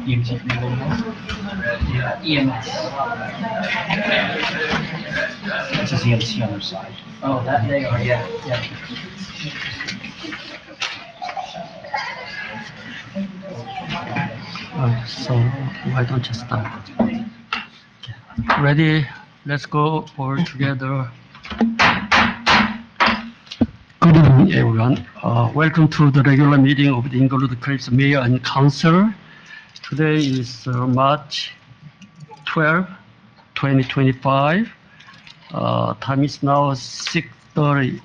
EMT EMS. It says EMT on their side. Oh, that they are, yeah, yeah. So why don't you start? Okay. Ready? Let's go all together. Good evening, everyone. Welcome to the regular meeting of the Englewood Cliffs Mayor and Council. Today is March 12, 2025. Time is now 6:30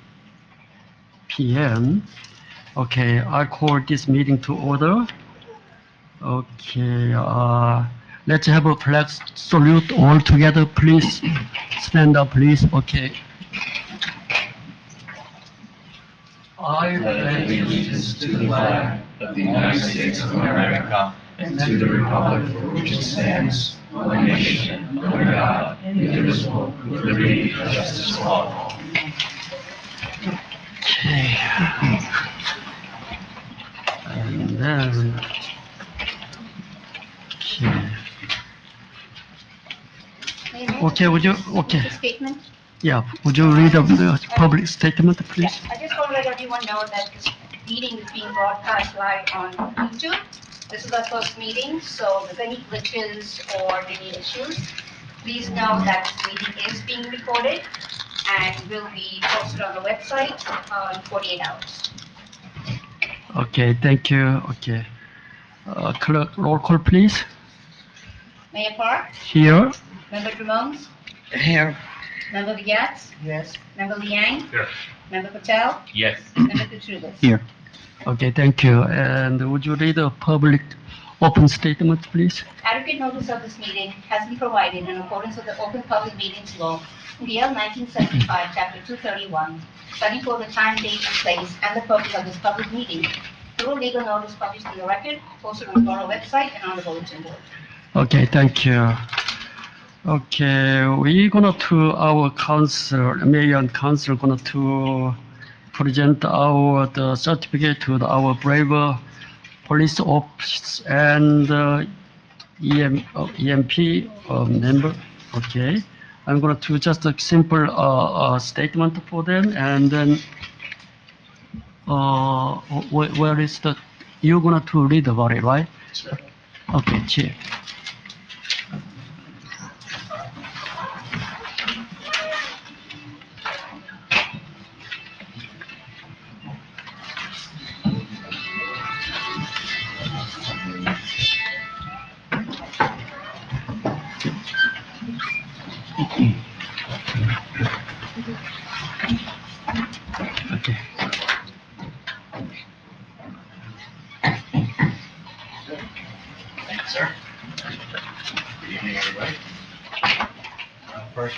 p.m. Okay, I call this meeting to order. Okay, let's have a flag salute all together, please. Stand up, please. Okay. I pledge allegiance to the flag of the United States of America and to the republic for which it stands, one nation, under God, indivisible, with liberty and justice for all. Okay. And then, okay, would you, okay. Statement? Yeah, would you read the public statement, please? I just want to let everyone know that this meeting is being broadcast live on YouTube. This is our first meeting, so if any glitches or any issues, please know that this meeting is being recorded and will be posted on the website in 48 hours. Okay, thank you. Okay. Clerk, roll call, please. Mayor Park, Here. Member Drummond, Here. Member Vyats, Yes. Member Liang, Yes. Member Patel, Yes. Member Kutrubis. Here. Okay, thank you. And would you read the public open statement, please? Adequate notice of this meeting has been provided in accordance with the Open Public Meetings Law, PL 1975, Chapter 231, setting forth the time, date, and place, and the purpose of this public meeting. Through legal notice published in the record, posted on the borough website and on the bulletin board. Okay, thank you. Okay, we're gonna to our council, mayor and council gonna to present our the certificate to our brave police office and EMP member. Okay, I'm gonna to just a simple statement for them, and then where is the you're gonna to read about it, right? Sure. Okay, Chief. Okay. Thank you, sir. Good evening, everybody. First,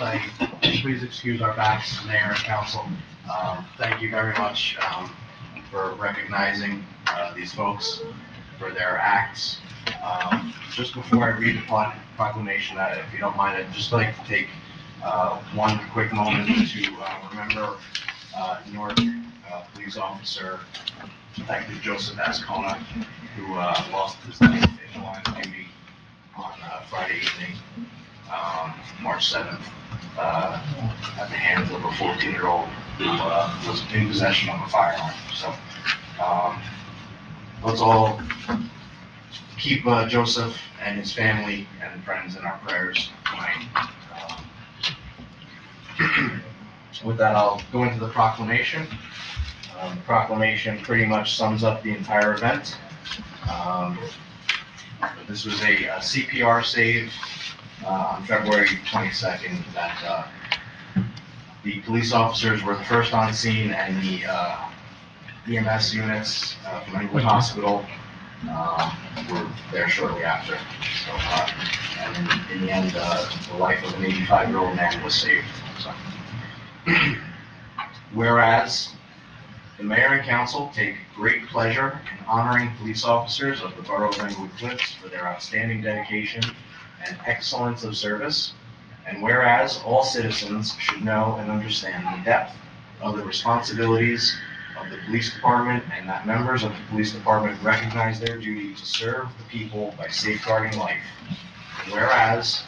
please excuse our backs, Mayor and Council. Thank you very much for recognizing these folks for their acts. Just before I read the proclamation, if you don't mind, I'd just like to take one quick moment to remember Newark police officer Detective Joseph Ascona, who lost his life in line of duty on Friday evening, March 7th, at the hands of a 14-year-old who was in possession of a firearm. So let's all keep Joseph and his family and friends in our prayers tonight. With that, I'll go into the proclamation. The proclamation pretty much sums up the entire event. This was a CPR save on February 22nd that the police officers were the first on scene, and the EMS units from Englewood Hospital were there shortly after. So, and in the end, the life of an 85-year-old man was saved. So. Whereas the mayor and council take great pleasure in honoring police officers of the borough of Englewood Cliffs for their outstanding dedication and excellence of service, and whereas all citizens should know and understand the depth of the responsibilities of the police department, and that members of the police department recognize their duty to serve the people by safeguarding life. And whereas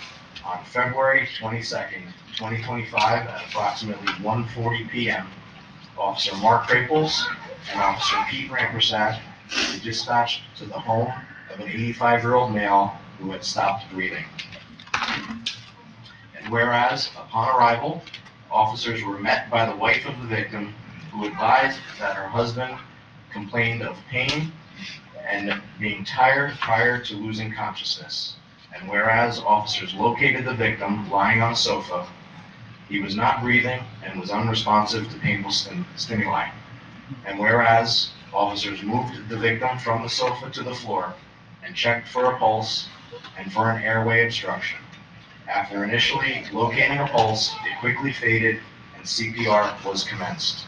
on February 22nd, 2025, at approximately 1:40 p.m., Officer Mark Craples and Officer Pete Rampersad were dispatched to the home of an 85-year-old male who had stopped breathing. And whereas, upon arrival, officers were met by the wife of the victim, who advised that her husband complained of pain and being tired prior to losing consciousness. And whereas officers located the victim lying on a sofa, he was not breathing and was unresponsive to painful stimuli. And whereas officers moved the victim from the sofa to the floor and checked for a pulse and for an airway obstruction. After initially locating a pulse, it quickly faded and CPR was commenced.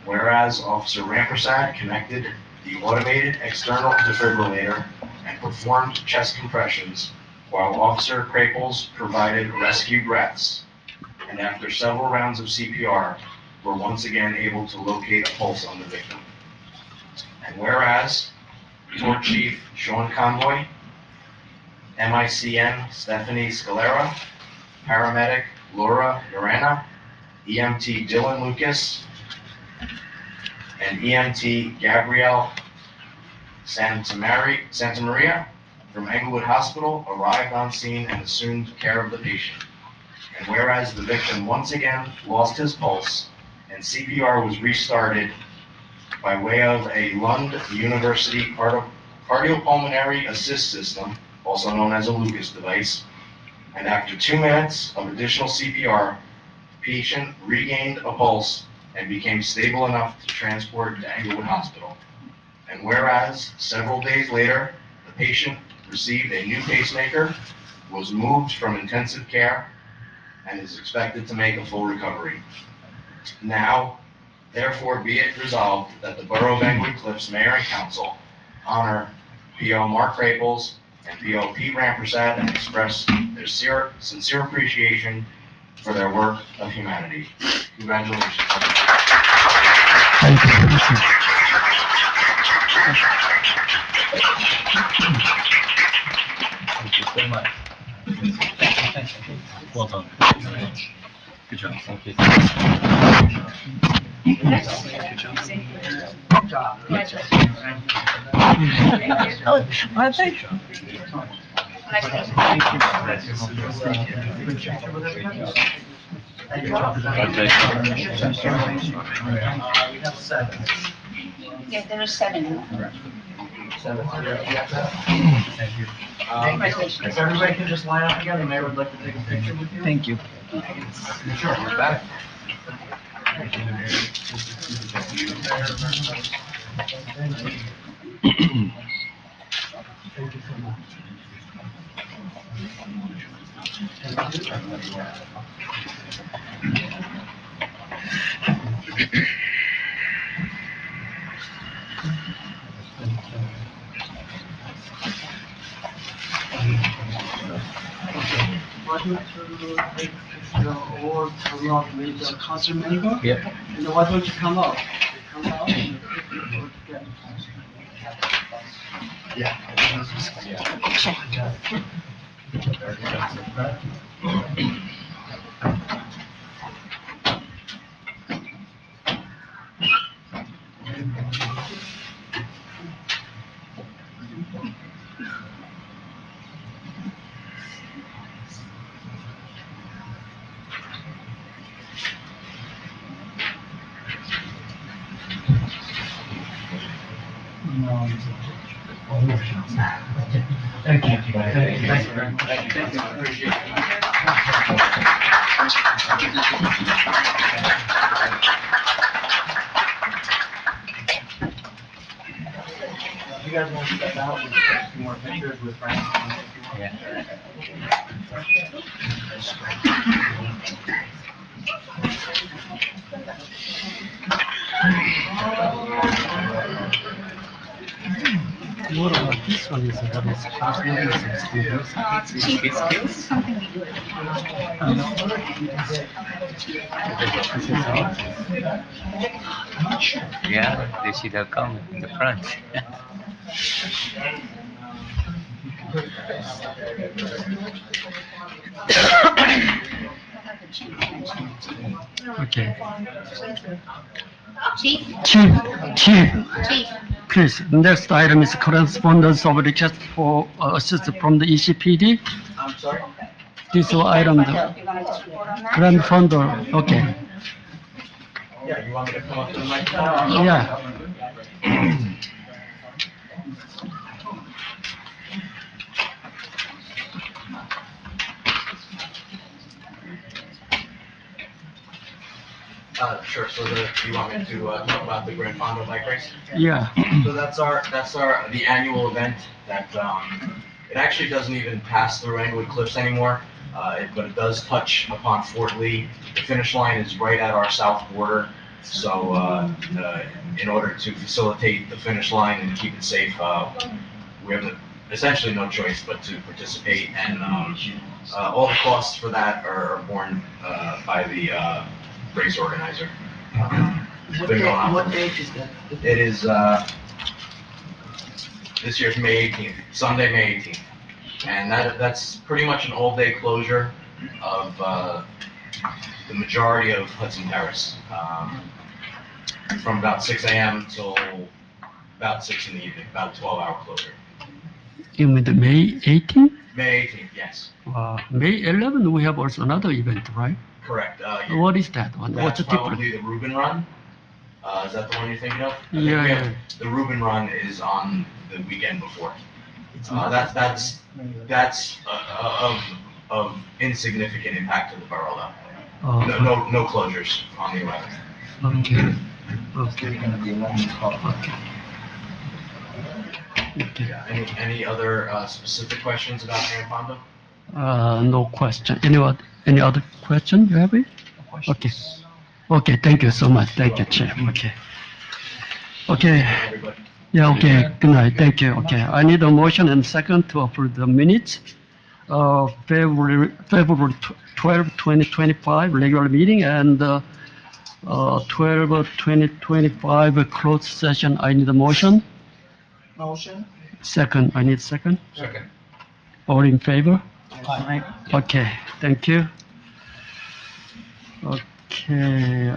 Whereas Officer Rampersad connected the automated external defibrillator and performed chest compressions, while Officer Craples provided rescue breaths, and after several rounds of CPR, were once again able to locate a pulse on the victim. And whereas Torch Chief Sean Convoy, MICN Stephanie Scalera, Paramedic Laura Urana, EMT Dylan Lucas, and EMT Gabrielle Santa Maria from Englewood Hospital arrived on scene and assumed care of the patient. And whereas the victim once again lost his pulse and CPR was restarted by way of a Lund University cardiopulmonary assist system, also known as a Lucas device, and after 2 minutes of additional CPR, the patient regained a pulse and became stable enough to transport to Englewood Hospital. And whereas several days later, the patient received a new pacemaker, was moved from intensive care, and is expected to make a full recovery. Now, therefore, be it resolved that the Borough of Englewood Cliffs Mayor and Council honor P.O. Mark Craples and P.O. Pete Rampersad and express their sincere appreciation for their work of humanity. Congratulations. Thank you. Thank you so much. Well done. Good job. Thank you. Oh, I think. Yeah, there are 7. Thank you. If everybody can just line up again, the mayor would like to take a picture with you. Thank you. Sure, we're back. Why don't you take the award along with the council member? Yep. And why don't you come out? Come out and take the award together. Thank you. Thank you very much. Thank you. Appreciate it. You guys want to step out and take a few more pictures with Frank? Yeah. What about this one? Is that is Chief, this is something we do. Yeah, they should have come in the front. Okay. Chief, Chief, Chief, please. Next item is correspondence of request for assistance from the ECPD. I'm sorry? This item, the you want to just report on that? grand funder. Okay. Yeah, you want me to come up to the microphone? Yeah. Sure, so you want me to talk about the Grand Fondo bike race? Yeah. So the annual event that, it actually doesn't even pass through Englewood Cliffs anymore, but it does touch upon Fort Lee. The finish line is right at our south border, so, in order to facilitate the finish line and keep it safe, we have essentially no choice but to participate, and, all the costs for that are borne, by the, race organizer. It's been going on. What date is that? It is, this year's May 18th, Sunday, May 18th. And that's pretty much an all-day closure of, the majority of Hudson Terrace. From about 6 a.m. till about 6 in the evening, about a 12-hour closure. You mean the May 18th? May 18th, yes, May 11th, we have also another event, right? correct. What is that one? What's That's the difference? probably the Reuben Run. Is that the one you're thinking of? I think Yeah, we have- yeah. The Reuben Run is on the weekend before. That's of insignificant impact to the borough though. No closures on the 11th. Okay. Okay. Okay. Yeah, any other specific questions about Grand Fondo? No question. Any other question you have it? Okay. Okay, thank you so much. Thank you, Chair. Okay. Okay. Everybody. Yeah, okay. Good night. Thank you. Okay. I need a motion and second to approve the minutes of February 12, 2025 regular meeting and 12, 2025 closed session. I need a motion. Motion? Second. I need second. Second. All in favor? Aye. Okay, thank you. Okay,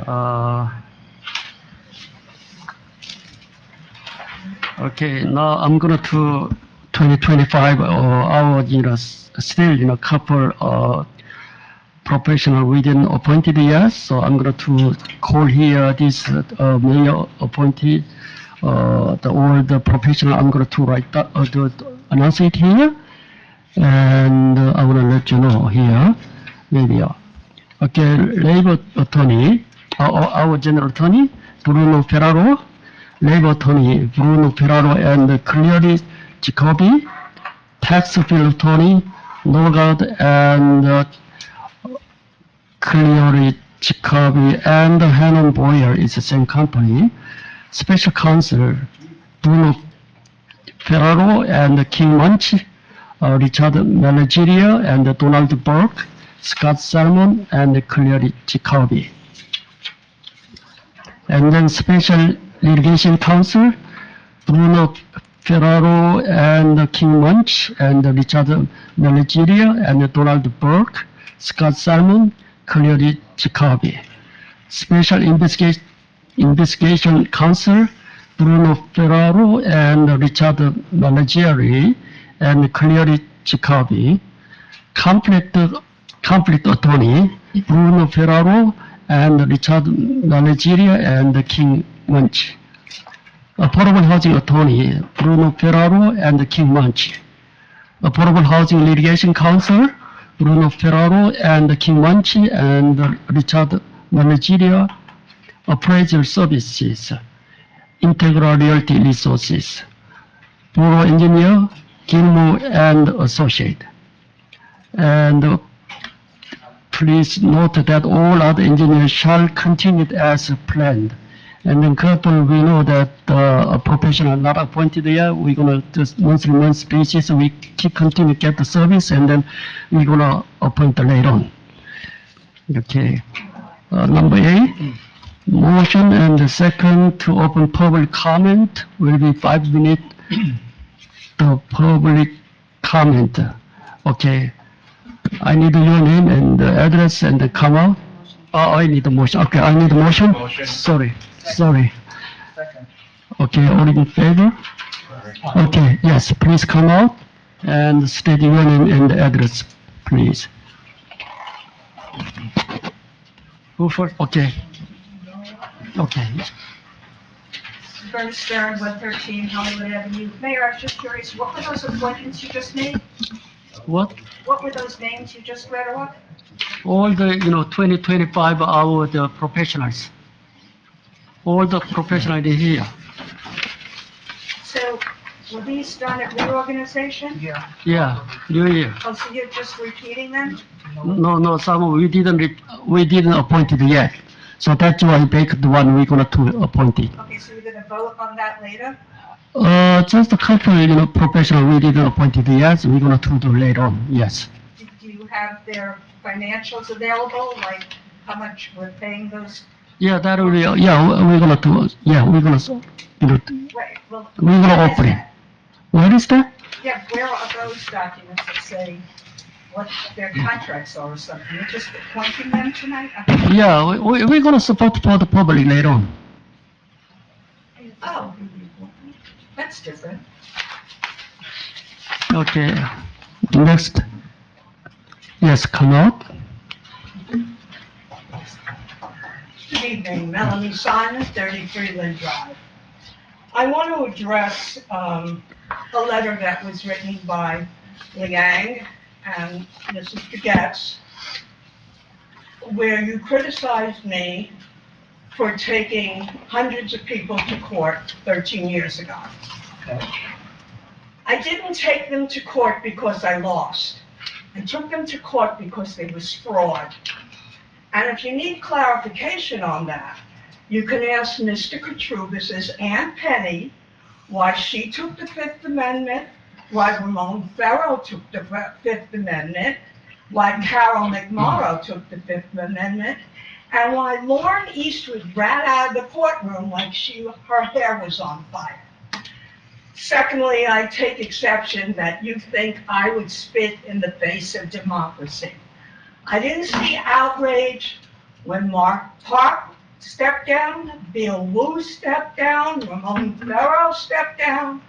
okay, now I'm gonna to 2025, still, couple, professional within appointed years, so I'm gonna to call here this, mayor appointed, all the professional, I'm gonna to write that, announce it here. And I want to let you know here, maybe, okay, labor attorney, our general attorney, Bruno Ferraro, labor attorney, Bruno Ferraro and Cleary Jacobi, tax appeal attorney, Norgard and Cleary Jacobi and Hannon Boyer is the same company, special counsel, Bruno Ferraro and King Munch, Richard Manageria and Donald Burke, Scott Salmon and Cleary Jacobi. And then special litigation counsel, Bruno Ferraro and King Munch and Richard Manageria and Donald Burke, Scott Salmon, Cleary Jacobi. Special investigation counsel, Bruno Ferraro and Richard Manageria and Cleary Jacobi. Conflict attorney, Bruno Ferraro and Richard Manageria and King Munch. Affordable housing attorney, Bruno Ferraro and King Munch. Affordable housing litigation counsel, Bruno Ferraro and King Munch and Richard Manageria. Appraisal services, Integral Realty Resources. Bureau engineer, Gilmore and Associate. And please note that all other engineers shall continue as planned And then couple, we know that a professional not appointed yet. We're gonna just month basis. We continue get the service, and then we're gonna appoint later on. Okay. Number 8, motion and the second to open public comment will be 5 minutes. The public comment. Okay. I need your name and the address and the come out. I need a motion. Okay, I need a motion. Motion. Sorry. Second. Okay, all in favor? Okay, yes, please come out and state your name and address, please. Who first? Okay. Okay. Bernie Stern, 113 Hollywood Avenue. Mayor, I was just curious, what were those appointments you just made? What? What were those names you just read off? All the, 25 hour the professionals. All the professionals are here. So, were these done at reorganization? Yeah. Yeah, New Year. Oh, so you're just repeating them? No, some we didn't appoint it yet. So that's why we make the one we're gonna to appoint it. Okay, so you're gonna vote on that later? Just a couple, professional, we didn't appoint it yet, so we're gonna do later on, yes. Do you have their financials available, like how much we're paying those? Yeah, that will be, yeah, we're gonna do, yeah, we're gonna, Right, well. we're gonna open it. What is that? Yeah, where are those documents that say what their contracts are or something? You're just appointing them tonight? Yeah, we're gonna support for the public later on. Oh, that's different. Okay, next. Yes, come out. Good evening, Melanie Simon, 33 Lynn Drive. I want to address a letter that was written by Liang and Mrs. Getz, where you criticized me for taking hundreds of people to court 13 years ago. I didn't take them to court because I lost. I took them to court because there was fraud. And if you need clarification on that, you can ask Mr. Katrubis' Aunt Penny why she took the Fifth Amendment, why Ramon Farrow took the Fifth Amendment, why Carol McMorrow took the Fifth Amendment, and why Lauren Eastwood ran out of the courtroom like her hair was on fire. Secondly, I take exception that you think I would spit in the face of democracy. I didn't see outrage when Mark Park stepped down, Bill Wu stepped down, Ramon Farrow stepped down,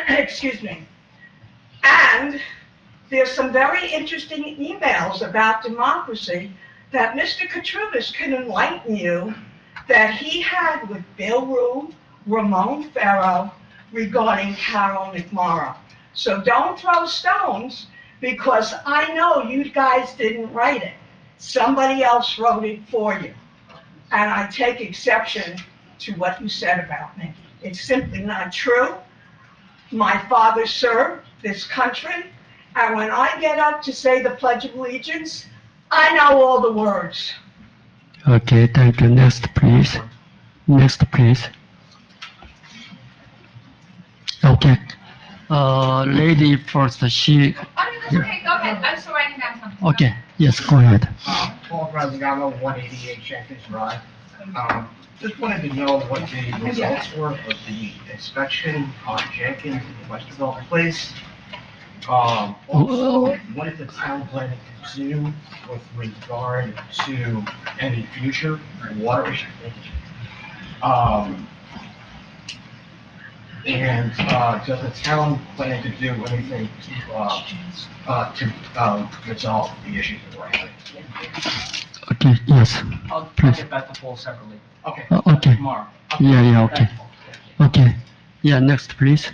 excuse me. And there's some very interesting emails about democracy that Mr. Katrubis can enlighten you that he had with Bill Wu, Ramon Farrow, regarding Carol McMorrow. So don't throw stones, because I know you guys didn't write it. Somebody else wrote it for you. And I take exception to what you said about me. It's simply not true. My father served this country, and when I get up to say the Pledge of Allegiance, I know all the words. Okay, thank you. Next, please. Next, please. Okay. Lady first, she. Oh, no, that's okay, go ahead, I'm still writing down something. Okay, yes, go ahead. Paul Graziano, 188 Jenkins Drive. Just wanted to know what the results were of the inspection on Jenkins in Westerville Place. Also, what is the town planning to do with regard to any future water issues? And does the town plan to do anything to resolve the issues that we're having? Okay, yes. I'll Please. get back to Paul separately. Okay. Okay. Tomorrow. Yeah, okay. Okay. Yeah, next, please.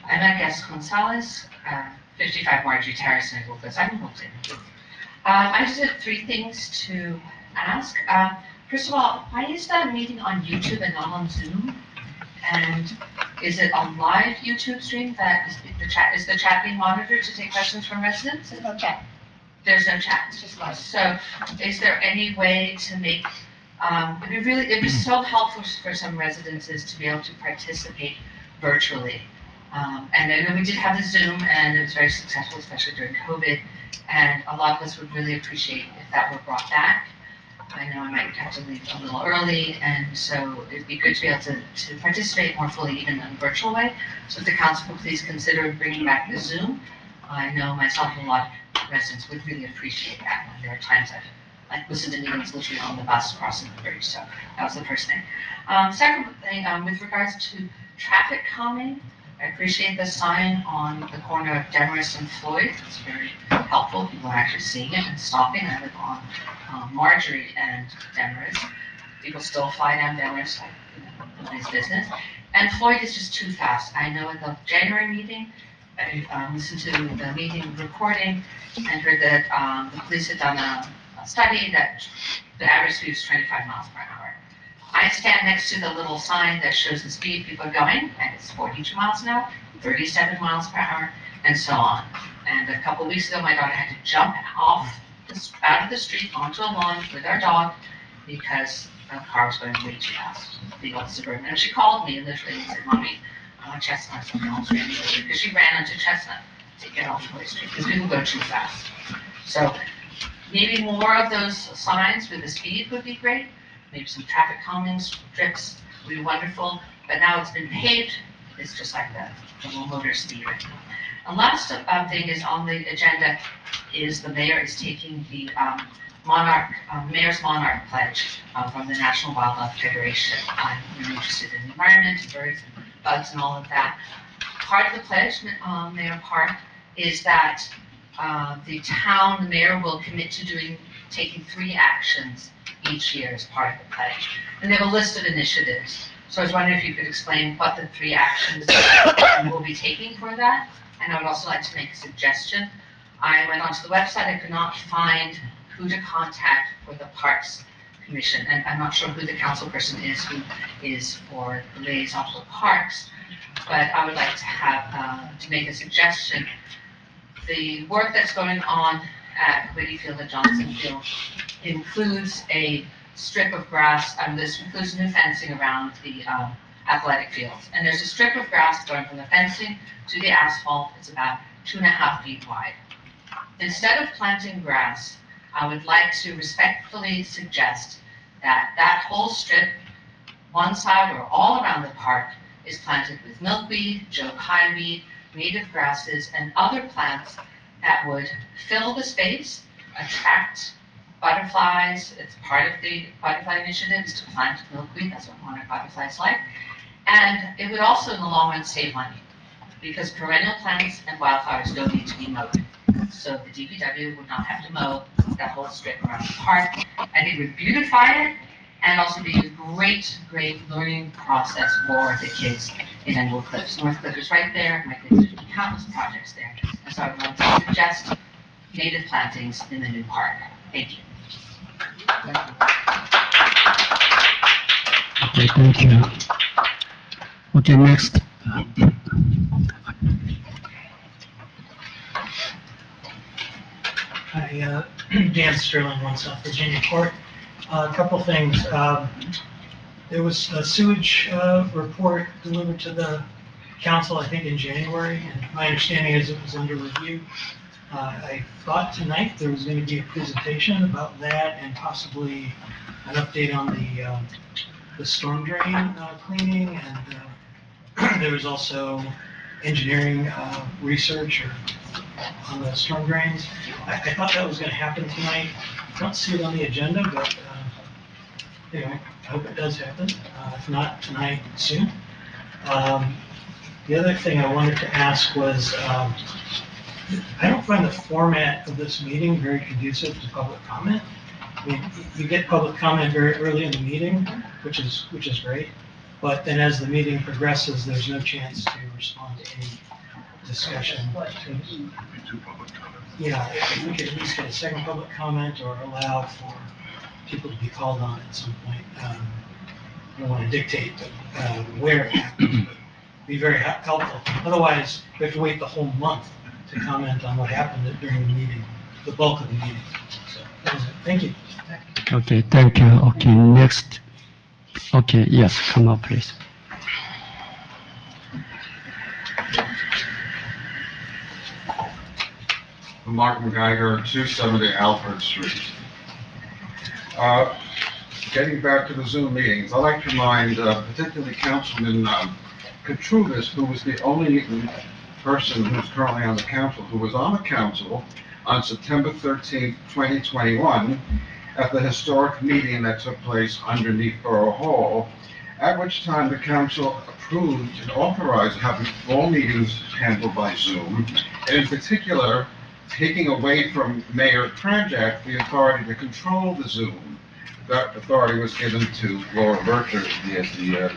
I'm Agnes Gonzalez, 55 Marjorie Terrace in Englewood, Englewood. I just have 3 things to ask. First of all, why is that meeting on YouTube and not on Zoom? And is it a live YouTube stream that is the chat being monitored to take questions from residents? Okay. There's no chat, it's just us. So is there any way to make, it'd be so helpful for some residences to be able to participate virtually. And I know we did have the Zoom and it was very successful, especially during COVID. And a lot of us would really appreciate if that were brought back. I know I might have to leave a little early, and so it'd be good to be able to participate more fully even in a virtual way. So if the council would please consider bringing back the Zoom. I know myself and a lot of residents would really appreciate that. And there are times I've listened to meetings literally on the bus crossing the bridge, so that was the first thing. Second thing, with regards to traffic calming, I appreciate the sign on the corner of Demarest and Floyd. It's very helpful. People are actually seeing it and stopping. I live on Marjorie and Demarest. People still fly down Demarest, like, nobody's business. And Floyd is just too fast. I know at the January meeting, I listened to the meeting recording and heard that the police had done a study that the average speed was 25 miles per hour. I stand next to the little sign that shows the speed people are going, and it's 42 miles an hour, 37 miles per hour, and so on. And a couple of weeks ago, my daughter had to jump out of the street onto a lawn with our dog because the car was going way too fast, the old Suburban. And she called me literally and said, "Mommy, I'm on Chestnut, something else ran me over," because she ran onto Chestnut to get off Floyd Street because people go too fast. So maybe more of those signs with the speed would be great. Maybe some traffic calming strips would be wonderful, but now it's been paved, it's just like the little motor speed right now. And last thing is on the agenda is the mayor is taking the Mayor's Monarch Pledge from the National Wildlife Federation. I'm really interested in the environment, birds and bugs and all of that. Part of the pledge, Mayor Park, is that the mayor will commit to taking 3 actions each year as part of the pledge. And they have a list of initiatives. So I was wondering if you could explain what the 3 actions we'll be taking for that. And I would also like to make a suggestion. I went onto the website, I could not find who to contact for the Parks Commission. And I'm not sure who the council person is who is for the liaison for parks. But I would like to have, to make a suggestion. The work that's going on at Whitty Field and Johnson Field includes a strip of grass, this includes new fencing around the athletic fields. And there's a strip of grass going from the fencing to the asphalt. It's about 2.5 feet wide. Instead of planting grass, I would like to respectfully suggest that that whole strip, one side or all around the park, is planted with milkweed, Joe Pye, native grasses, and other plants that would fill the space, attract butterflies. It's part of the butterfly initiative is to plant milkweed. That's what monarch butterflies like. And it would also, in the long run, save money because perennial plants and wildflowers don't need to be mowed. So the DPW would not have to mow that whole strip around the park. And it would beautify it and also be a great, great learning process for the kids in Englewood Cliffs. North Cliff is right there. My kids are doing countless projects there. And so I would like to suggest native plantings in the new park. Thank you. Okay, thank you. Okay, next. Hi, Dan Sterling, One South Virginia Court. A couple things. There was a sewage report delivered to the council, I think, in January, and my understanding is it was under review. I thought tonight there was going to be a presentation about that and possibly an update on the storm drain cleaning, and there was also engineering research on the storm drains. I thought that was going to happen tonight. I don't see it on the agenda, but anyway, I hope it does happen. If not tonight, soon. The other thing I wanted to ask was, I don't find the format of this meeting very conducive to public comment. I mean, you get public comment very early in the meeting, which is great. But then as the meeting progresses, there's no chance to respond to any discussion. Yeah, if we could at least get a second public comment or allow for people to be called on at some point. I don't want to dictate where it happens, but be very helpful. Otherwise, we have to wait the whole month to comment on what happened during the meeting. the bulk of the meeting. So, that was it. Thank you. Okay, thank you. Okay, next. Okay, yes, come up, please. Mark McGeiger, 270 Alfred Street. Getting back to the Zoom meetings, I'd like to remind particularly Councilman Katrubis, who was the only person who's currently on the council, who was on the council on September 13th, 2021, at the historic meeting that took place underneath Borough Hall, at which time the council approved and authorized having all meetings handled by Zoom, and in particular, taking away from Mayor Pranjak the authority to control the Zoom. That authority was given to Laura Bircher, the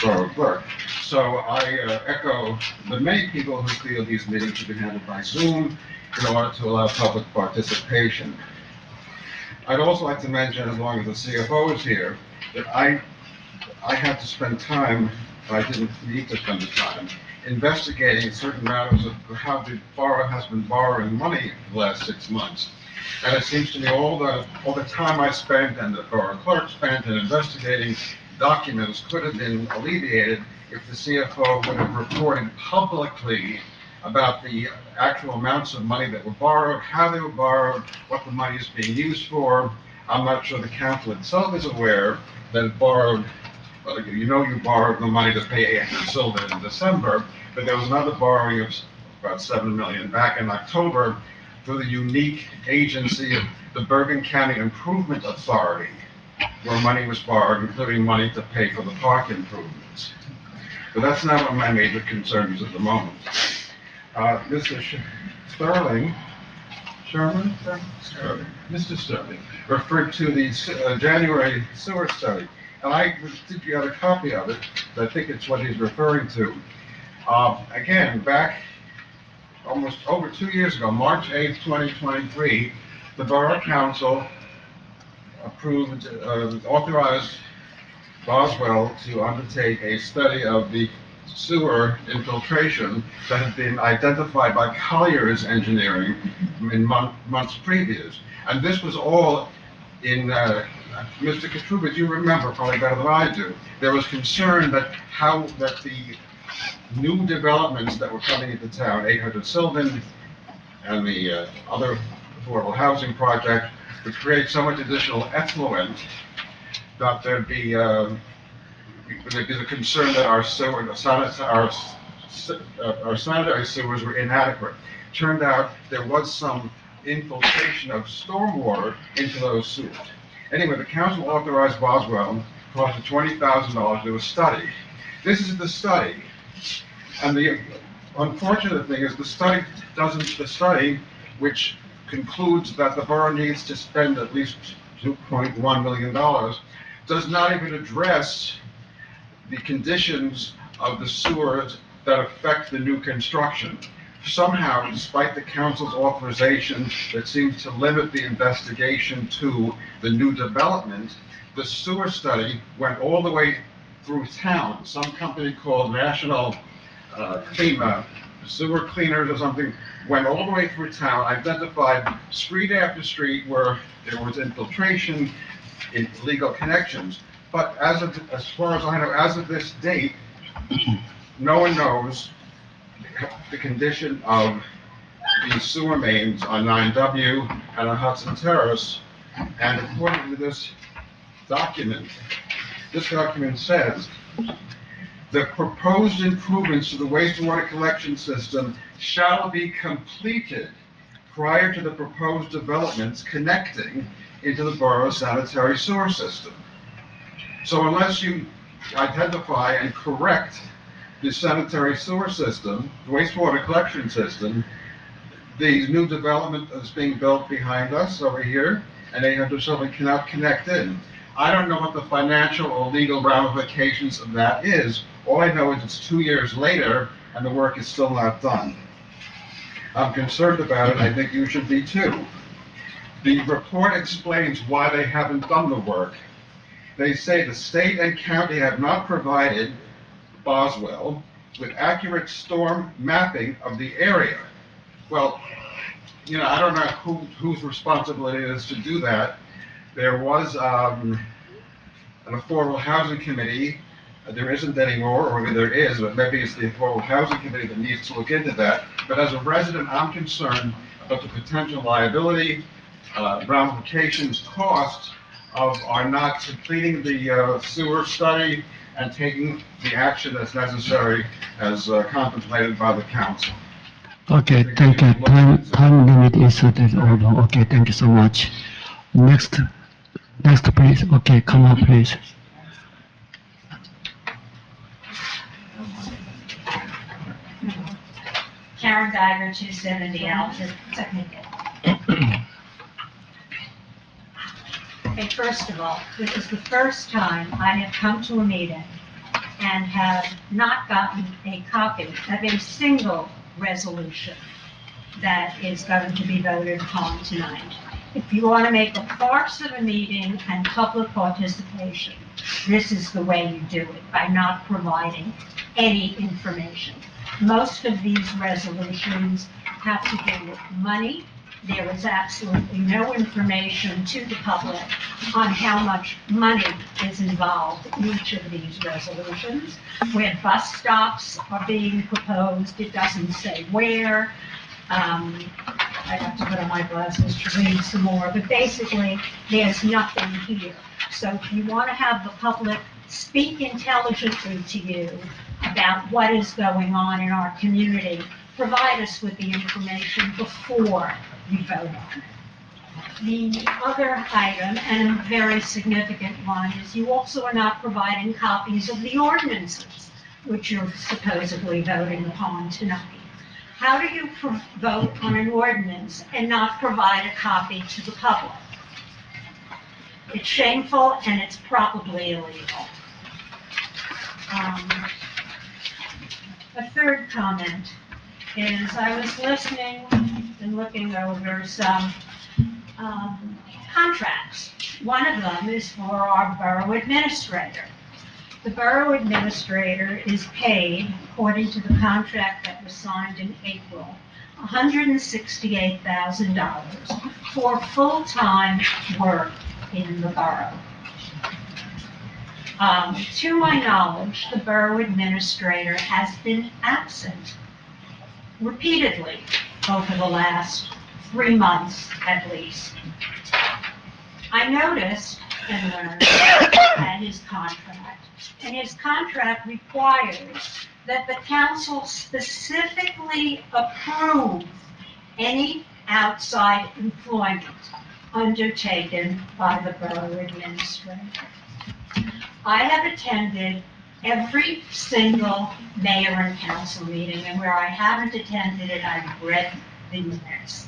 borough clerk. So I echo the many people who feel these meetings should be handled by Zoom in order to allow public participation. I'd also like to mention, as long as the CFO is here, that I had to spend time, I didn't need to spend the time, investigating certain matters of how the borough has been borrowing money for the last 6 months. And it seems to me all the time I spent and the borough clerk spent in investigating documents could have been alleviated if the CFO would have reported publicly about the actual amounts of money that were borrowed, how they were borrowed, what the money is being used for. I'm not sure the council itself is aware that it borrowed, you borrowed the money to pay Andrew Sylvan in December, but there was another borrowing of about $7 million back in October through the unique agency of the Bergen County Improvement Authority, where money was borrowed, including money to pay for the park improvements. But that's not one of my major concerns at the moment. Mr. Mr. Sterling referred to the January sewer study, and I did get a copy of it. I think it's what he's referring to. Again, back almost over 2 years ago, March 8th, 2023, the Borough Council approved, authorized Boswell to undertake a study of the sewer infiltration that had been identified by Collier's Engineering in months previous. And this was all in, Mr. Katrubis, you remember probably better than I do, there was concern that the new developments that were coming into town, 800 Sylvan and the other affordable housing project, would create so much additional effluent that there'd be the concern that our sanitary sewers were inadequate. Turned out there was some infiltration of stormwater into those sewers. Anyway, the council authorized Boswell, costed $20,000 to do a study. This is the study. And the unfortunate thing is the study, which concludes that the borough needs to spend at least $2.1 million, does not even address the conditions of the sewers that affect the new construction. Somehow, despite the council's authorization that seems to limit the investigation to the new development, the sewer study went all the way through town. Some company called National Sewer Cleaners or something went all the way through town, identified street after street where there was infiltration, illegal connections. But as far as I know, as of this date, no one knows the condition of the sewer mains on 9W and on Hudson Terrace. And according to this document says, the proposed improvements to the wastewater collection system shall be completed prior to the proposed developments connecting into the borough's sanitary sewer system. So unless you identify and correct the sanitary sewer system, the wastewater collection system, the new development that's being built behind us over here, and 800 Sylvan cannot connect in. I don't know what the financial or legal ramifications of that is. All I know is it's 2 years later and the work is still not done. I'm concerned about it. I think you should be too. The report explains why they haven't done the work. They say the state and county have not provided Boswell with accurate storm mapping of the area. Well, I don't know whose responsibility it is to do that. There was an affordable housing committee. There isn't anymore, or there is, but maybe it's the affordable housing committee that needs to look into that. But as a resident, I'm concerned about the potential liability, ramifications, costs of our not completing the sewer study and taking the action that's necessary as contemplated by the council. Okay, thank you. Time limit is over. Okay, thank you so much. Next, please. Okay, come on, please. Karen Geiger, 270 Alton. Okay, first of all, this is the first time I have come to a meeting and have not gotten a copy of a single resolution that is going to be voted upon tonight. If you want to make a farce of a meeting and public participation, this is the way you do it, by not providing any information. Most of these resolutions have to do with money. There is absolutely no information to the public on how much money is involved in each of these resolutions. Where bus stops are being proposed, it doesn't say where. I have to put on my glasses to read some more, but basically, there's nothing here. So if you want to have the public speak intelligently to you about what is going on in our community, provide us with the information before you vote on it. The other item, and a very significant one, is you also are not providing copies of the ordinances, which you're supposedly voting upon tonight. How do you vote on an ordinance and not provide a copy to the public? It's shameful and it's probably illegal. A third comment is I was listening and looking over some contracts. One of them is for our borough administrator. The borough administrator is paid, according to the contract that was signed in April, $168,000 for full-time work in the borough. To my knowledge, the borough administrator has been absent repeatedly over the last 3 months at least. I noticed and learned that his contract requires that the council specifically approve any outside employment undertaken by the borough administrator. I have attended every single mayor and council meeting, and where I haven't attended it, I've read the minutes.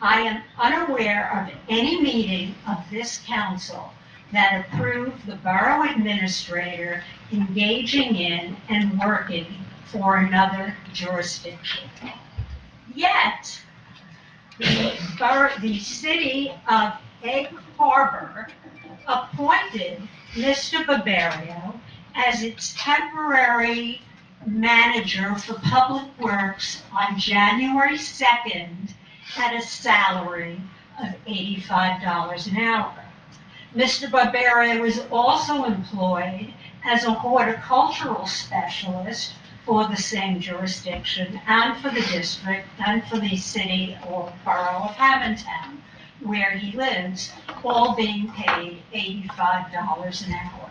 I am unaware of any meeting of this council that approved the borough administrator engaging in and working for another jurisdiction. Yet, the city of Egg Harbor appointed Mr. Barbario as its temporary manager for public works on January 2nd at a salary of $85 an hour. Mr. Barbario was also employed as a horticultural specialist for the same jurisdiction and for the district and for the city or borough of Haventown, where he lives, all being paid $85 an hour.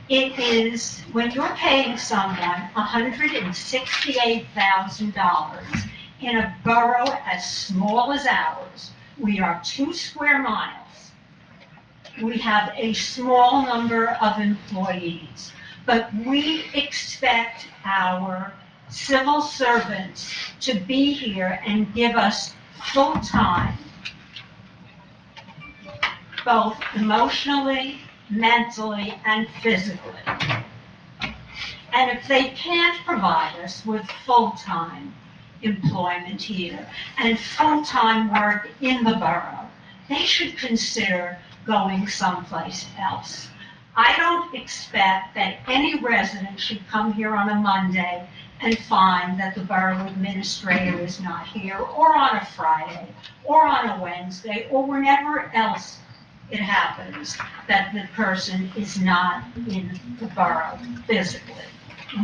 It is, when you're paying someone $168,000 in a borough as small as ours, we are 2 square miles. We have a small number of employees, but we expect our civil servants to be here and give us full time, both emotionally, mentally, and physically. And if they can't provide us with full-time employment here and full-time work in the borough, they should consider going someplace else. I don't expect that any resident should come here on a Monday and find that the borough administrator is not here, or on a Friday, or on a Wednesday, or whenever else it happens that the person is not in the borough physically.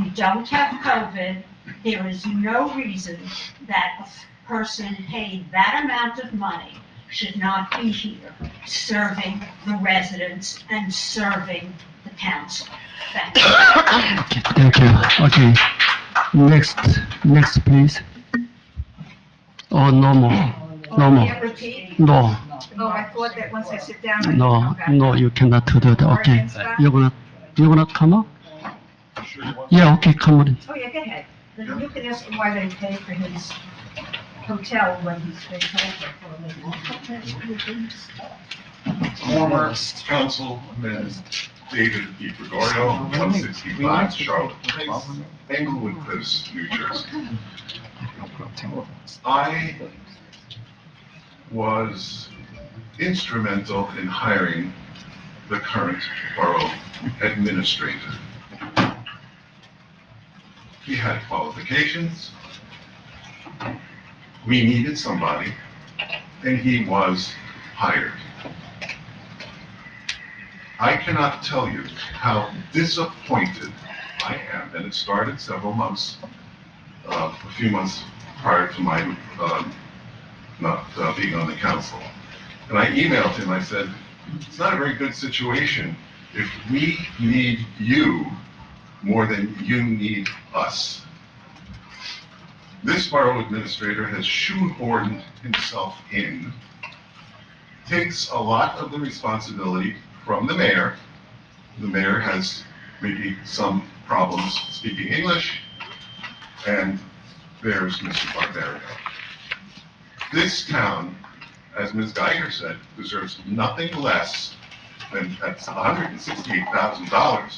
We don't have COVID. There is no reason that a person paid that amount of money should not be here serving the residents and serving the council. Thank you. Okay, thank you. Okay. Next, please. Oh, no more. No more. Can't repeat? No, Oh, I thought that once I sit down. I can no, come back. no, you cannot do that. Okay. You're gonna come up? Yeah, okay, come on. Oh, yeah, go ahead. Then you can ask him why they pay for his hotel when he's been over for a living. Former Councilman David DiGregorio, 165 Charlotte Place, Englewood Cliffs, New Jersey. I was instrumental in hiring the current borough administrator. He had qualifications. We needed somebody, and he was hired. I cannot tell you how disappointed I am, and it started a few months prior to my not being on the council. And I emailed him, I said, it's not a very good situation if we need you more than you need us. This borough administrator has shoehorned himself in, takes a lot of the responsibility from the mayor. The mayor has maybe some problems speaking English, and there's Mr. Barbario. This town, as Ms. Geiger said, deserves nothing less than that's $168,000.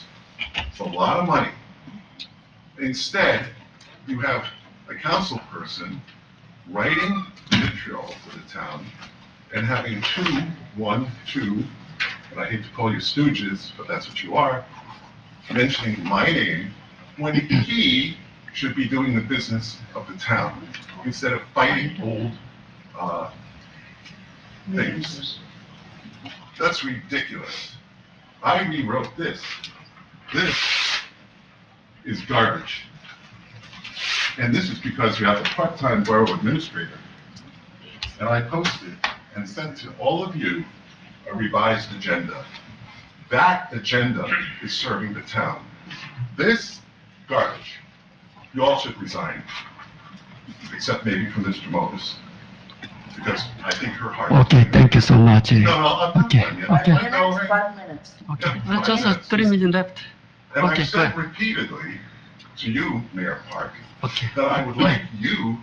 It's a lot of money. Instead, you have a council person writing vitriol to the town and having two, and I hate to call you stooges, but that's what you are, mentioning my name when he should be doing the business of the town instead of fighting old things. That's ridiculous. I rewrote this. This is garbage. And this is because you have a part-time borough administrator. And I posted and sent to all of you a revised agenda. That agenda is serving the town. This garbage, you all should resign, except maybe for Mr. Motis, because I think her heart. Okay, thank you so much. No, I'm not Okay, done yet. okay. I know, right? 5 minutes. Okay, Yeah, just 5 minutes. 3 minutes left. And Okay, I've said good. repeatedly to you, Mayor Park, Okay. that I would like you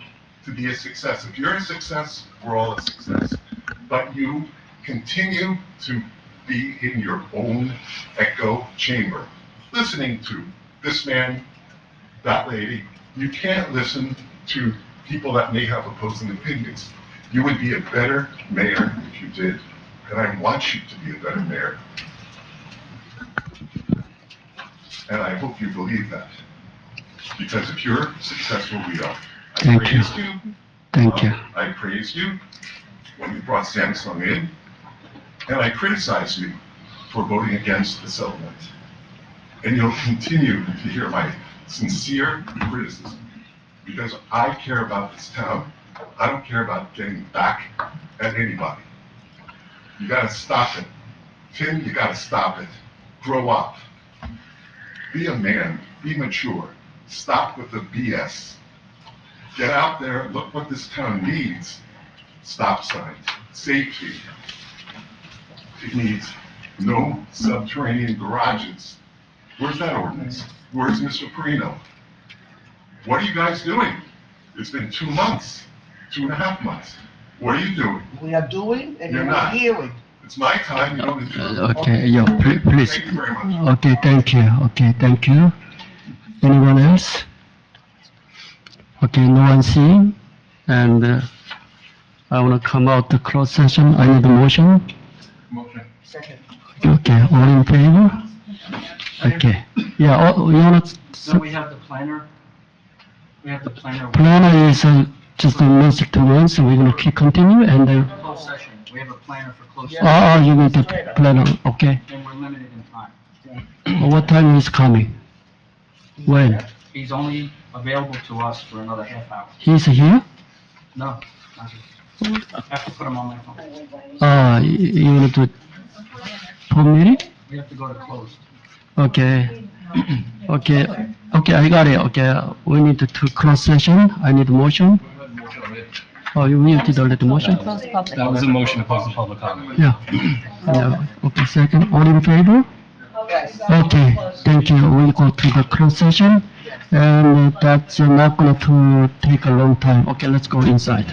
to be a success. If you're a success, we're all a success. But you continue to be in your own echo chamber, listening to this man, that lady. You can't listen to people that may have opposing opinions. You would be a better mayor if you did, and I want you to be a better mayor. And I hope you believe that. Because if you're successful, we are. Thank you. praised you. Thank you. I praised you when you brought Samsung in, and I criticized you for voting against the settlement. And you'll continue to hear my sincere criticism, because I care about this town. I don't care about getting back at anybody. You gotta stop it. Tim, you gotta stop it. Grow up. Be a man. Be mature. Stop with the BS. Get out there and look what this town needs. Stop signs, safety. It needs no subterranean garages. Where's that ordinance? Where's Mr. Perino? What are you guys doing? It's been 2 months, 2.5 months. What are you doing? We are doing and You're you're not. hearing. It's my time, you don't interrupt. Okay, yeah, please. Thank you very much. Okay, thank you. Okay, thank you. Anyone else? Okay, no one seeing? And I want to come out to close session. I need a motion. Motion. Second. Okay, all in favor? Okay. Yeah, oh, you want to, Then we have the planner. We have the planner. planner is just a message to one, so we're gonna keep continue and then, Closed session. We have a planner for closed oh, session. you need the planner, okay. And we're limited in time. What time is coming? When? He's only available to us for another half hour. He's here? No, not yet. I have to put him on my phone. You want to do it per meeting? We have to go to closed. Okay. Okay, okay, I got it, okay. We need to close session, I need a motion. Oh, you did already motion? That was a motion to close the public comment. Yeah. Yeah, okay, second, all in favor? Okay, thank you. We go to the closed session, and that's not going to take a long time. Okay, let's go inside.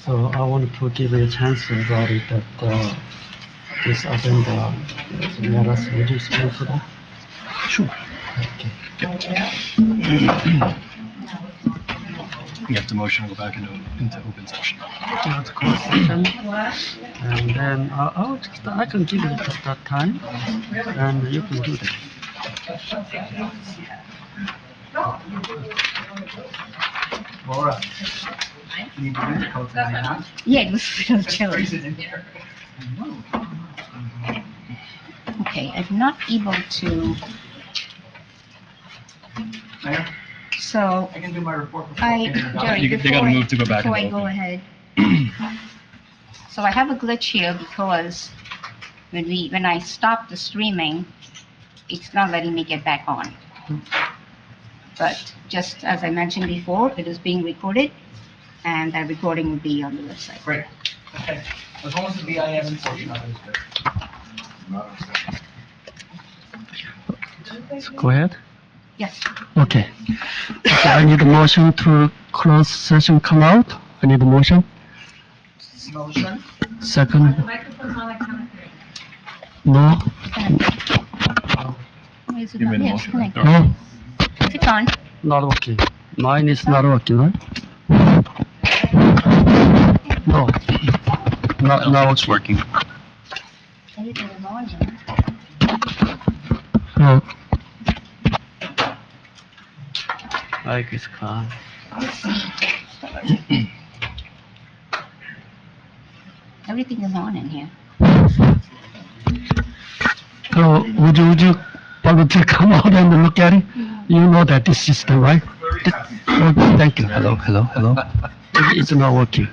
So I want to give you a chance about it that this agenda, Maras, would you explain to that? Sure. Okay. You have to motion to go back into open session. Let's close session. And then I can give you that time, and you can do that. Laura, can you bring the coat tonight, huh? Yeah, it was real chilly. Okay, I'm not able to, Mayor, so I can do my report before. Jerry, They gotta move to go back before I into go open. ahead. So I have a glitch here because when I stop the streaming, it's not letting me get back on. But just as I mentioned before, it is being recorded, and that recording will be on the website. Great, okay. As long as the BIM portion of it is good. So go ahead. Yes. Okay. Okay, I need a motion to close session come out. I need a motion. Motion? Second. No? Is it You on? made a Yes, motion, connect. right? No, It's on. not working. Mine is not working, right? No. Not, now It's working. Everything is on here. No. Mic is calm. Everything is on in here. So would you want to come out and look at it? You know that this system, right? Okay, thank you. Hello. It's not working.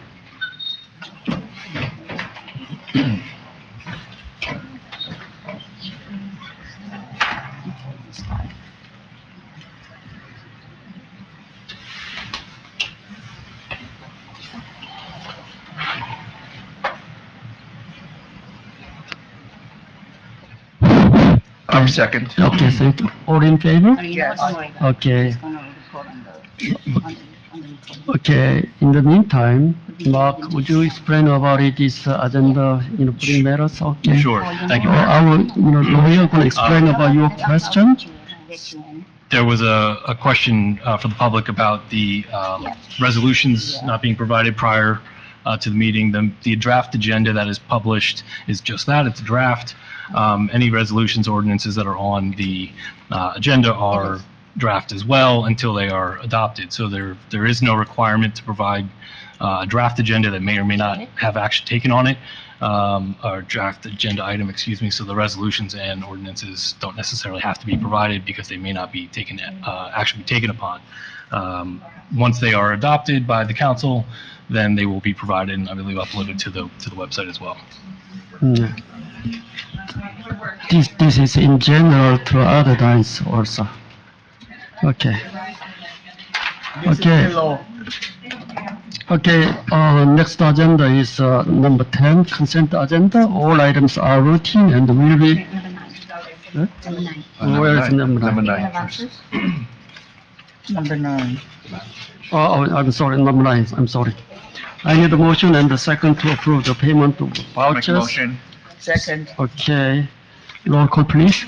Second. Okay, thank you. All in favor? Yes. Okay. It's gonna record on the recording. Okay, in the meantime, Mark, would you explain about it, this agenda, putting matters? Okay. Sure, thank you. Our, lawyer going to explain about your question. There was a question for the public about the resolutions not being provided prior to the meeting. The draft agenda that is published is just that, it's a draft. Any resolutions, ordinances that are on the agenda are draft as well until they are adopted. So there is no requirement to provide a draft agenda that may or may not have action taken on it, or draft agenda item, excuse me. So the resolutions and ordinances don't necessarily have to be provided because they may not be taken, actually be taken upon. Once they are adopted by the council, then they will be provided and I believe uploaded to the website as well. Yeah. This is in general to other lines also. Okay. Okay. Okay, next agenda is number 10, consent agenda. All items are routine and will be... Where is number 9? Number 9. I'm sorry, number 9, I'm sorry. I need a motion and a second to approve the payment of vouchers. motion. Second. Okay, roll call, please.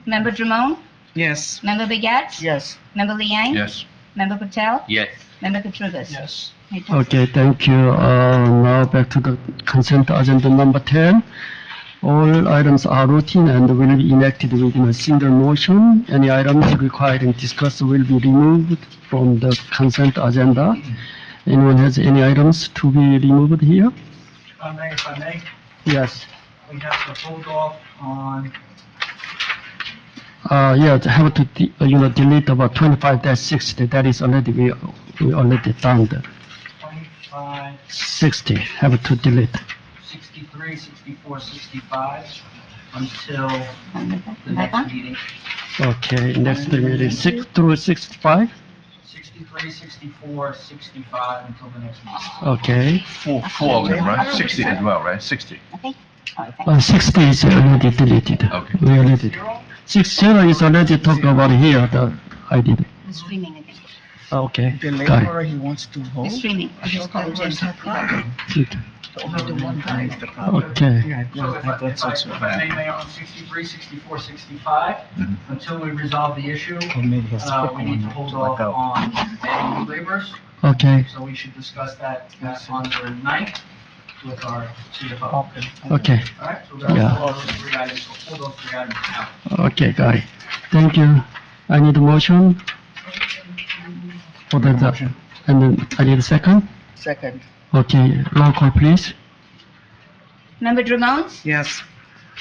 Member Drummond? Yes. Member Begets? Yes. Member Liang? Yes. Member Patel? Yes. Member Katrubis? Yes. Okay, thank you. Now back to the consent agenda number 10. All items are routine and will be enacted within a single motion. Any items requiring discussion will be removed from the consent agenda. Anyone has any items to be removed here? Mayor, if I may, Yes. we have to hold off on, Yeah, have to, delete about 25-60. That is already, we already done that. 25, 60, have to delete. 63, 64, 65 until the next meeting. Okay, next meeting, 6 through 65? 63, 64, 65 until the next meeting. Okay. Four of them, right? 60 as well, right? 60. 60 is already deleted. Okay. We already, 60 is already talked about here, I did it. Streaming again. Okay, The got laborer he wants to hold. Streaming. I just called Jim. it. Only the one guy is the problem. Okay, Yeah, So if I may, Mayor, on 63, 64, 65, until we resolve the issue, we need to hold off on adding new laborers. okay, So we should discuss that on the 9th with our CFO. okay, All right, so we're going to Yeah. hold those 3 items, hold those 3 items out. okay, got it. Thank you. I need a motion for the, and then I need a second. Second. Okay, roll call, please. Member Drummond? Yes.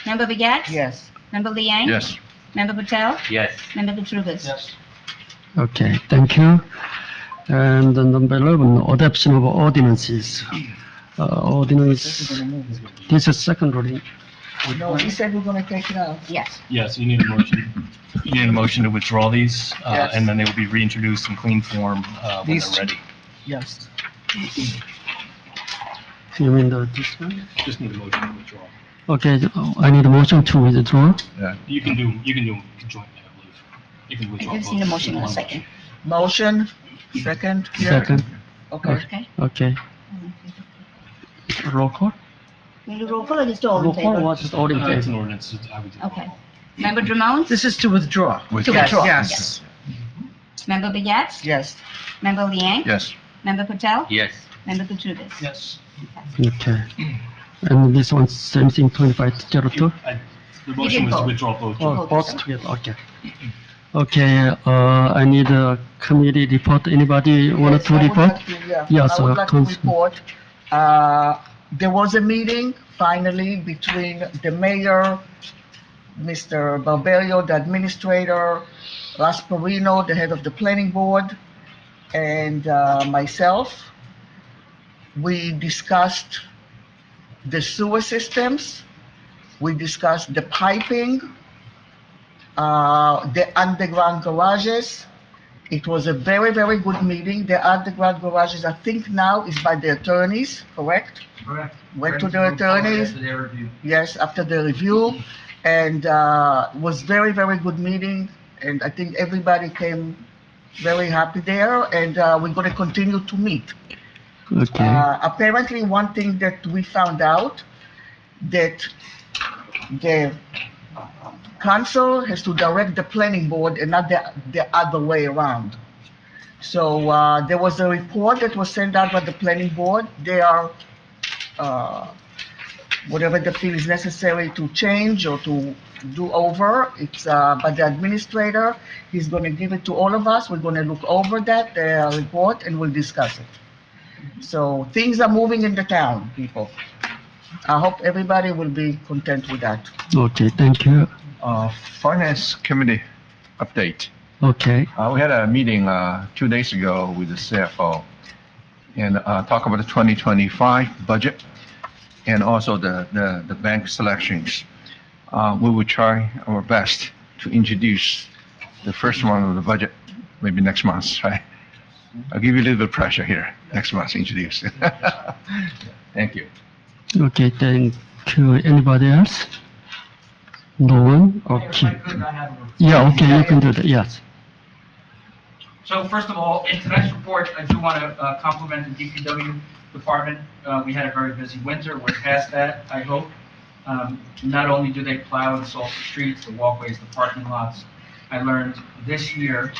Member Begets? Yes. Member Liang? Yes. Member Patel? Yes. Member Katrubis? Yes. Okay, thank you. And then number 11, adoption of ordinances. Ordinance, this is second reading. No, he said we're gonna take it out. Yes. Yes, you need a motion. You need a motion to withdraw these, Yes. and then they will be reintroduced in clean form when These- they're ready. Yes. You mean this one? Just need a motion to withdraw. Okay, I need a motion to withdraw. You can do jointly, I believe. You can withdraw I both. just need a motion in a second. Motion, second. Yeah. Second, Okay. Okay. okay. Roll call? Will you roll call or just all in Roll call favor? or just all in It's an favor? ordinance, I would do. Okay. Member Drummond? This is to withdraw. To withdraw. Yes. Member Begets? Yes. Member Liang? Yes. Member Patel? Yes. Member Katrubis? Yes. Okay. And this one's same thing, 2502? The motion was to withdraw both. Oh, both together, okay. Okay, I need a committee report. Anybody want to Yes, I would report? like to- yeah. Yes, I would like to Council. report, there was a meeting finally between the mayor, Mr. Barberio, the administrator, Rasperino, the head of the planning board, and myself. We discussed the sewer systems, we discussed the piping, the underground garages. It was a very, very good meeting. The underground garages, I think now is by the attorneys, correct? Correct. Went to the attorneys, After their review. yes, after the review, and was very, very good meeting. And I think everybody came very happy there, and we're gonna continue to meet. Okay, Apparently, one thing that we found out, that the council has to direct the planning board and not the other way around. So there was a report that was sent out by the planning board. They are, whatever they feel is necessary to change or to do over, it's by the administrator. He's going to give it to all of us. We're going to look over that report and we'll discuss it. So things are moving in the town, people. I hope everybody will be content with that. okay, thank you. Finance Committee update. Okay, We had a meeting 2 days ago with the CFO and talk about the 2025 budget and also the bank selections. We will try our best to introduce the first one of the budget, maybe next month, right? I'll give you a little bit of pressure here, next month, introduce. Thank you. okay, thank you. Anybody else? No one? If I Okay. could, I have a report. Yeah, okay, you can do that, yes. So first of all, in tonight's report, I do want to compliment the DPW department. We had a very busy winter. We're past that, I hope. Not only do they plow and salt the streets, the walkways, the parking lots, I learned this year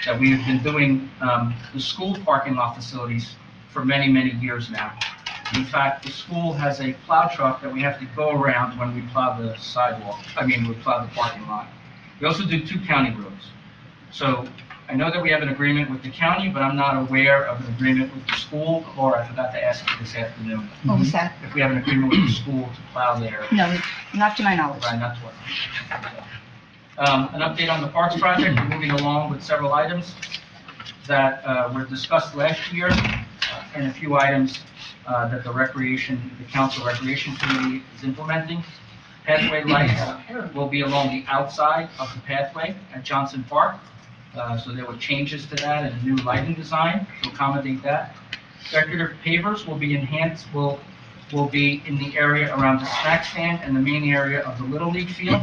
that we have been doing the school parking lot facilities for many, many years now. In fact, the school has a plow truck that we have to go around when we plow the sidewalk, we plow the parking lot. We also do 2 county roads. So I know that we have an agreement with the county, but I'm not aware of an agreement with the school, or I forgot to ask you this afternoon. What was that? If we have an agreement with the school to plow there. No, not to my knowledge. Right, not to what. An update on the parks project, we're moving along with several items that were discussed last year, and a few items that the council recreation committee is implementing. Pathway lights will be along the outside of the pathway at Johnson Park. So there were changes to that and a new lighting design to accommodate that. Decorative pavers will be enhanced, will be in the area around the snack stand and the main area of the Little League field.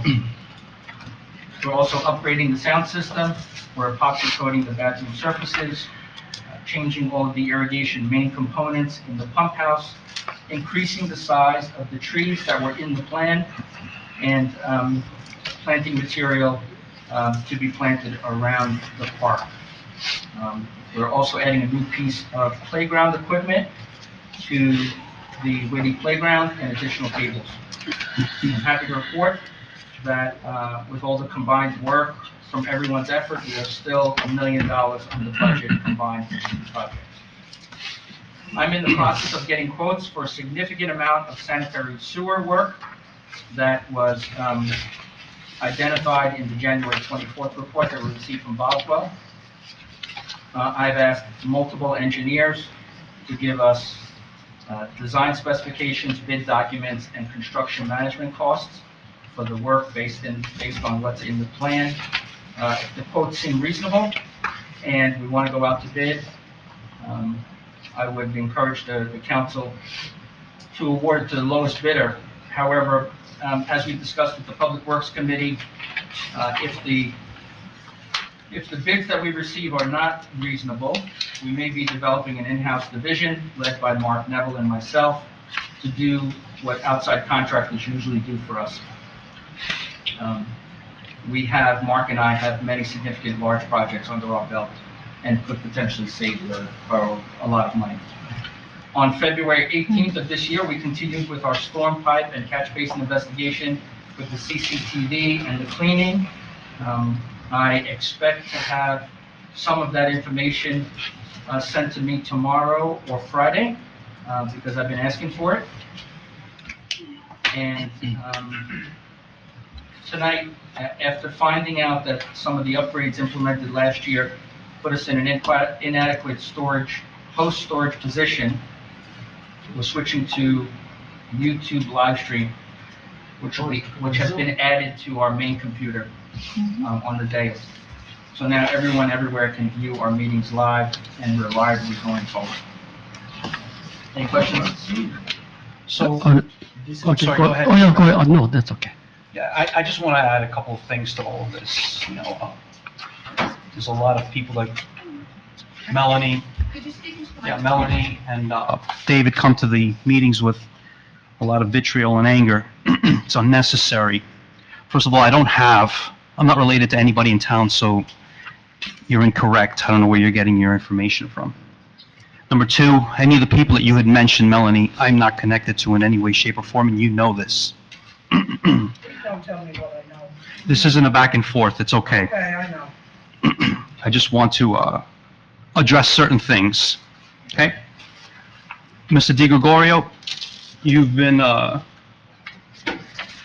We're also upgrading the sound system. We're epoxy coating the bathroom surfaces, changing all of the irrigation main components in the pump house, increasing the size of the trees that were in the plan, and planting material to be planted around the park. We're also adding a new piece of playground equipment to the Whitty playground and additional tables. I'm happy to report that with all the combined work from everyone's effort, we are still $1 million on the budget combined for these projects. I'm in the process of getting quotes for a significant amount of sanitary sewer work that was identified in the January 24th report that we received from Boswell. I've asked multiple engineers to give us design specifications, bid documents, and construction management costs for the work based on what's in the plan. If the quotes seem reasonable and we want to go out to bid, I would encourage the council to award it to the lowest bidder. However, as we discussed with the Public Works Committee, if the bids that we receive are not reasonable, we may be developing an in-house division led by Mark Neville and myself to do what outside contractors usually do for us. Mark and I have many significant large projects under our belt and could potentially save a lot of money. On February 18th of this year, we continued with our storm pipe and catch basin investigation with the CCTV and the cleaning. I expect to have some of that information sent to me tomorrow or Friday because I've been asking for it. And tonight, after finding out that some of the upgrades implemented last year put us in an inadequate host storage position, we're switching to YouTube live stream, which has been added to our main computer on the dais. So now everyone everywhere can view our meetings live and reliably going forward. Any questions? So, Okay, sorry, go ahead. Oh, yeah, go ahead. No, that's okay. Yeah, I just want to add a couple of things to all of this. There's a lot of people like Melanie and David come to the meetings with a lot of vitriol and anger. It's unnecessary. First of all, I'm not related to anybody in town, so you're incorrect. I don't know where you're getting your information from. Number two, any of the people that you had mentioned, Melanie, I'm not connected to in any way, shape, or form, and you know this. Don't tell me what I know. This isn't a back and forth. It's okay. Okay, I know. I just want to address certain things. Okay? Mr. DiGregorio,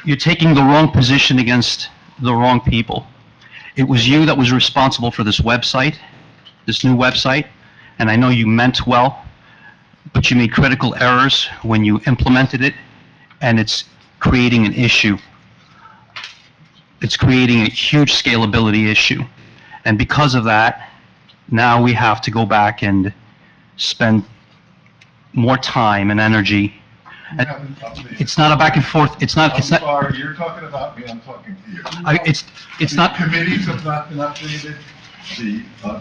you're taking the wrong position against the wrong people. It was you that was responsible for this website, this new website, and I know you meant well, but you made critical errors when you implemented it, and it's creating an issue. It's creating a huge scalability issue. And because of that, now we have to go back and spend more time and energy. It's not a back and forth. I'm sorry, you're talking about me, I'm talking to you. It's not. Committees have not been updated,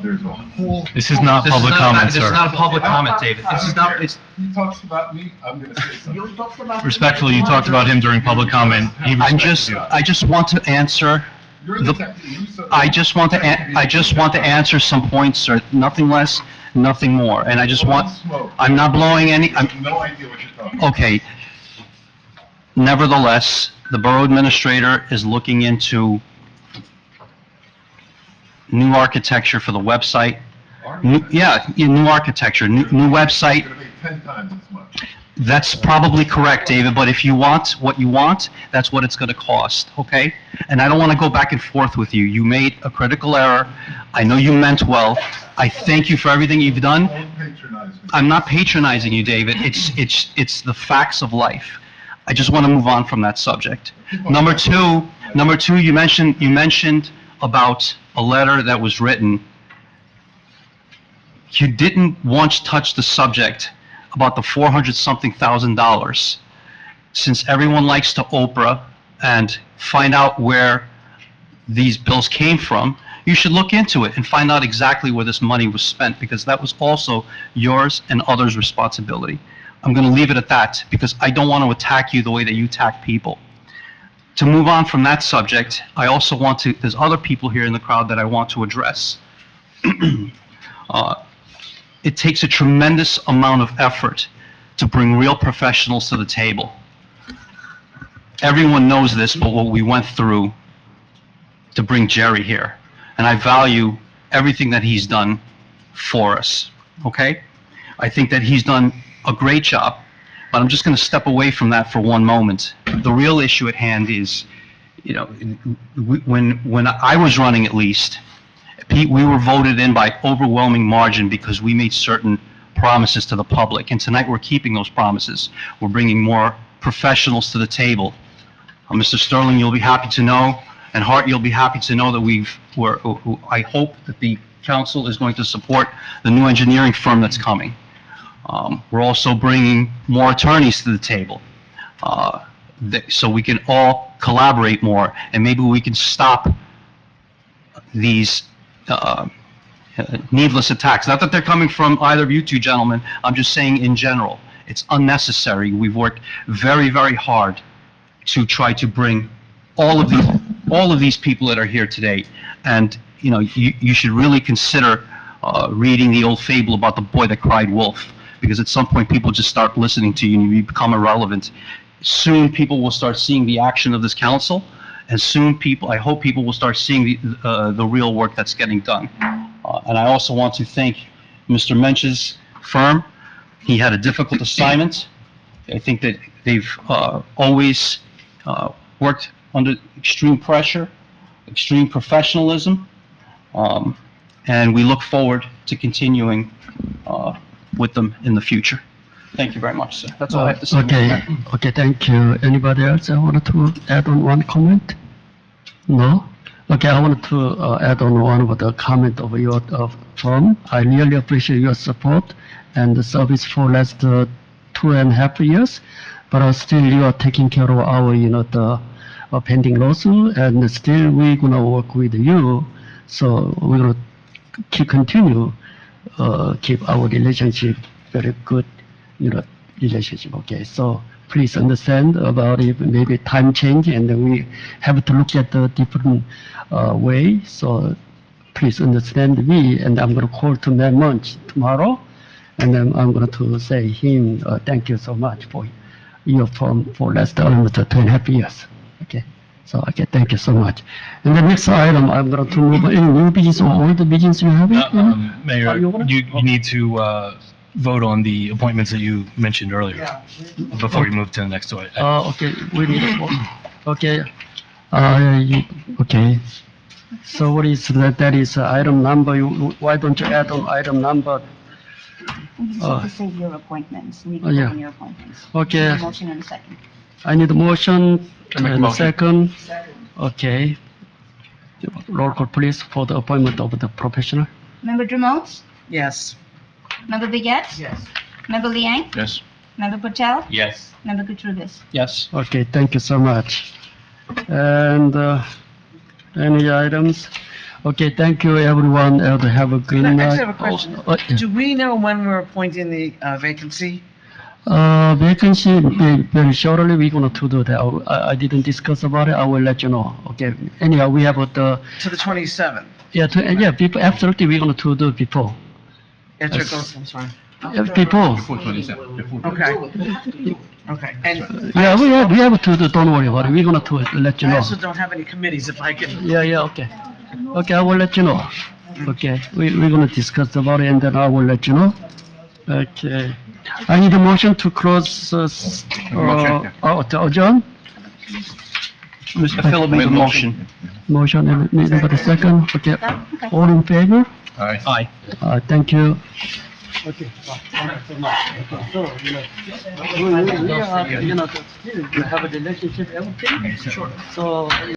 there's a whole. This is not public comment, This is sir. not a public comment, David. This is not, it's, He talks about me, I'm gonna say something. You talked about. Respectfully, you talked about him during public comment. He respects you. I just want to answer, You're the detective, you said. I just want to answer some points, sir, nothing less, nothing more, and I just want, I'm not blowing any, You have no idea what you're talking about. okay. Nevertheless, the borough administrator is looking into new architecture for the website. New architecture, new website. It's gonna be 10 times as much. That's probably correct, David, but if you want what you want, that's what it's gonna cost, okay? And I don't wanna go back and forth with you. You made a critical error. I know you meant well. I thank you for everything you've done. Don't patronize me. I'm not patronizing you, David. It's the facts of life. I just wanna move on from that subject. Number two, you mentioned about a letter that was written. You didn't once touch the subject about the $400-something thousand. Since everyone likes to Oprah and find out where these bills came from, you should look into it and find out exactly where this money was spent, because that was also yours and others' responsibility. I'm going to leave it at that, because I don't want to attack you the way that you attack people. To move on from that subject, I also want to, there's other people here in the crowd that I want to address. It takes a tremendous amount of effort to bring real professionals to the table. Everyone knows this, but what we went through to bring Jerry here. And I value everything that he's done for us, okay? I think that he's done a great job, but I'm just going to step away from that for one moment. The real issue at hand is, you know, when I was running at least, Pete, we were voted in by overwhelming margin because we made certain promises to the public, and tonight we're keeping those promises. We're bringing more professionals to the table. Mr. Sterling, you'll be happy to know, and Hart, you'll be happy to know that I hope that the council is going to support the new engineering firm that's coming. We're also bringing more attorneys to the table, so we can all collaborate more, and maybe we can stop these needless attacks. Not that they're coming from either of you two gentlemen, I'm just saying in general. It's unnecessary. We've worked very, very hard to try to bring all of these people that are here today. And, you know, you should really consider reading the old fable about the boy that cried wolf, because at some point people just start listening to you and you become irrelevant. Soon people will start seeing the action of this council, and soon I hope people will start seeing the real work that's getting done. And I also want to thank Mr. Mensch's firm. He had a difficult assignment. I think that they've always worked under extreme pressure, extreme professionalism, and we look forward to continuing with them in the future. Thank you very much, sir. That's all I have to say. Okay, thank you. Anybody else wanted to add on one comment? No? Okay, I wanted to add on one of the comment of your firm. I really appreciate your support and the service for last 2.5 years, but still you are taking care of our, the pending lawsuit, and still we're gonna work with you, so we're gonna continue keep our relationship very good, relationship. Okay, so please understand about it. Maybe time change, and we have to look at the different way. So please understand me, and I'm going to call to Mayor Munch tomorrow, and then I'm going to say him thank you so much for your firm for last almost 2.5 years. Okay. So, okay, thank you so much. And the next item, I'm going to move any new business or old business you have? Mayor, you need to vote on the appointments that you mentioned earlier before you move to the next one. Okay, we need a vote. Okay. Okay. So what is that? That is item number. Why don't you add on item number? You just to say your appointments. You need to yeah. vote on your appointments. Okay. A motion and a second. I need a motion I make a and a motion. second. Okay. Roll call, please, for the appointment of the professional. Member Drummond? Yes. Member Beget? Yes. Member Liang? Yes. Member Patel? Yes. Member Kutrubis? Yes. Okay, thank you so much. And any items? Okay, thank you, everyone. Have a good I night. actually have a question. Yeah. Do we know when we're appointing the vacancy? Vacancy, very shortly, we're gonna to do that. I didn't discuss about it. I will let you know. Okay. Anyhow, we have the, To the 27th? yeah, people, absolutely, we're gonna to do before. After it goes, I'm sorry. Before. Before 27, before. Okay. Okay. And Yeah, we have to do, don't worry about it. We're gonna to let you I know. also don't have any committees if I can. Yeah, okay. Okay, I will let you know. Okay, we're gonna discuss about it and then I will let you know. Okay. I need a motion to close, to adjourn. Mr. Philip made a motion. Motion, and anybody second? Okay, all in favor? Aye. Thank you. Okay. So, we have a relationship, everything. Sure. So.